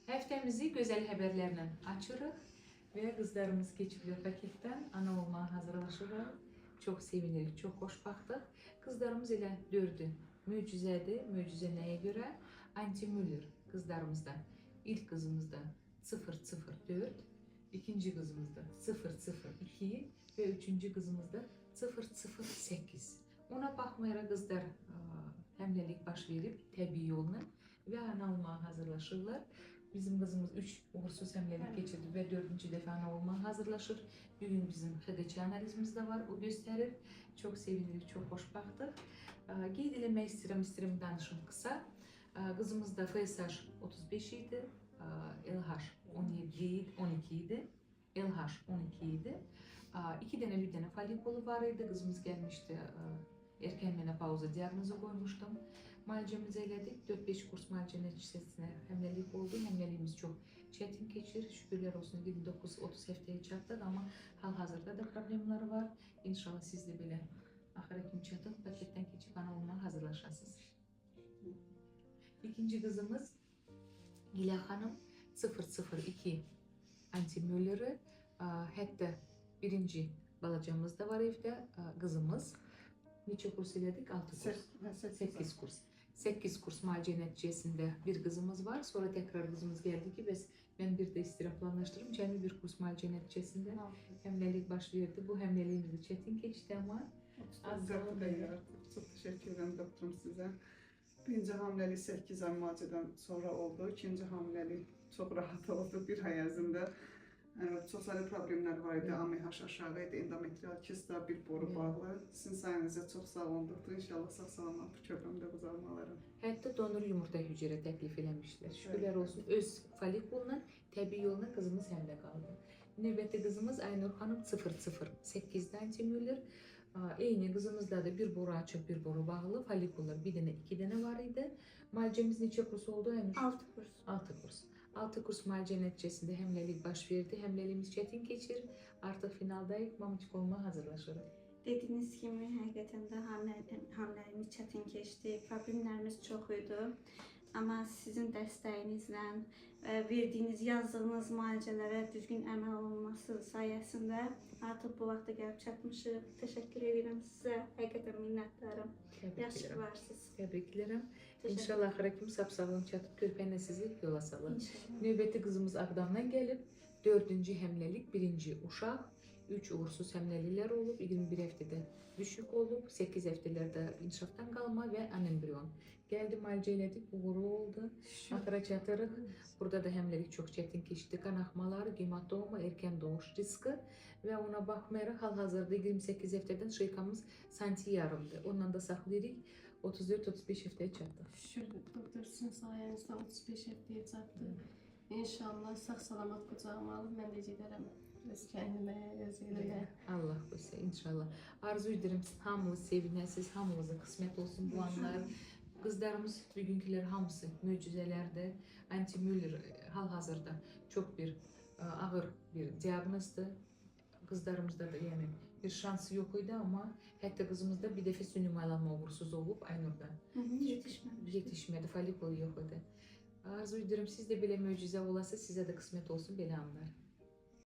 Həftəmizi gözəl xəbərlərlə açırıq və qızlarımız keçiblər paketdən ana olmağa hazırlaşırıq. Çox sevinirik, çox xoşbaxtıq. Qızlarımız elə dördü möcüzədir. Möcüzə nəyə görə? Anti-Müller qızlarımızda. İlk qızımızda 004, ikinci qızımızda 002 və üçüncü qızımızda 008. Ona baxmayaraq qızlar həmləlik baş verib təbii yolla və ana olmağa hazırlaşırlar. Bizim qızımız 3 uğursuz həmləlik keçirdi və 4-cü dəfə ana olmağa hazırlaşır. Bugün bizim XDÇ analizimiz də var, o göstərir. Çox sevinirik, çox xoşbaxtıq. Qeyd eləmək istəyirəm danışım qısa. Qızımızda FSH 35 idi, LH 12 idi, LH 12 idi. 2 dənə lübnə folikulu var idi. Qızımız gəlmişdi, erkən menopauza diaqnozu qoymuşdum. Müalicəmizi elədik. 4-5 kurs müalicə nəticəsində həmləlik oldu. Həmləliyimiz çox çətin keçir. Şükürlər olsun 29-30 həftəyə çatdıq, amma hal-hazırda da problemləri var. İnşallah siz də belə axıra kimi çatıb paketdən keçib ana olmağa hazırlaşasınız. İkinci qızımız Gilə xanım 002 anti-Müller'i. Hətta birinci balacamız da var evdə. Qızımız neçə kurs elədik? 6 kurs. 8 kurs. 8 kurs müalicə nəticəsində bir qızımız var. Sonra təkrar qızımız gəldi ki, bəs mən bir də istəyirəm planlaşdırım. Cəmi bir kurs müalicə nəticəsində həmləlik baş verdi. Bu həmləliyimiz də çətin keçdi, amma az zaman. Çox təşəkkür edirəm doktorum sizə. Birinci hamiləlik 8 ay müalicədən sonra oldu. İkinci hamiləlik çox rahat oldu bir ay ərzində. Çoxsaylı problemlər var idi, AMH aşağı idi, endometrial kistdə bir boru bağlı. Sizin sayənizdə çox sağ olun doktor. İnşallah sağ-salamat bu kövrümdə quzarmalarım. Hətta donor yumurta hücrə təklif eləmişlər. Şükürlər olsun, öz folikulunla, təbii yolla qızımız həmlə qaldı. Növbəti qızımız Aynur xanım 008 anti-Müller. Eyni qızımızda da bir boru açıq, bir boru bağlı. Folikullar bir dənə, 2 dənə var idi. Müalicəmiz neçə kurs oldu? 6 kurs. 6 kurs. 6 kurs müalicə nəticəsində həmləlik baş verdi. Həmləliyimiz çətin keçir. Artıq finaldayıq, mamaçıq olmağa hazırlaşırıq. Dediyiniz kimi, həqiqətən də hamilələrimiz çətin keçdi, problemlərimiz çox idi. Amma sizin dəstəyinizlə, verdiyiniz, yazdığınız müalicələrə düzgün əməl olunması sayəsində artıq bu vaxta gəlib çatmışıq. Təşəkkür edirəm sizə, həqiqətən minnətdarım. Yaxşı ki varsınız. Təbriklərəm. İnşallah axıra kimi sağlam çatıb körpənlə sizi yola salır. Növbəti qızımız Ağdamdan gəlib. 4-cü həmləlik, 1-ci uşaq. 3 uğursuz həmləliklər olub, 21 həftədə düşük olub, 8 həftələrdə inkişafdan qalma və anembrion. Gəldi, müalicə elədik, uğurlu oldu. Axıra çatırıq. Burada da həmləlik çox çətin keçdi. Qanaxmalar, gematoma, erkən doğuş riski və ona baxmayaraq hal-hazırda 28 həftədən şıyqamız santi yarımdır. Ondan da saxlayırıq. 34-35 həftəyə çatdıq. Şükür doktor, sizin sayənizdə 35 həftəyə çatdı. İnşallah sağ-salamat qucağıma alıb mən də gedərəm. Öz kəndimə, öz elimə. Allah qoysa, inşallah. Arzu edirəm, hamımız sevinəsiz, hamımıza qismət olsun bu anlar. Qızlarımız bugünkülər hamısı möcüzələrdir. Anti-Müller hal-hazırda çox bir ağır bir diaqnozdur. Qızlarımızda da yəni bir şansı yox idi, amma hətta qızımızda bir dəfə süni maylanma uğursuz olub Aynurda. Yetişmədi, folikulu yox idi. Arzu edirəm, siz də belə möcüzə olasa, sizə də qismət olsun belə anlar.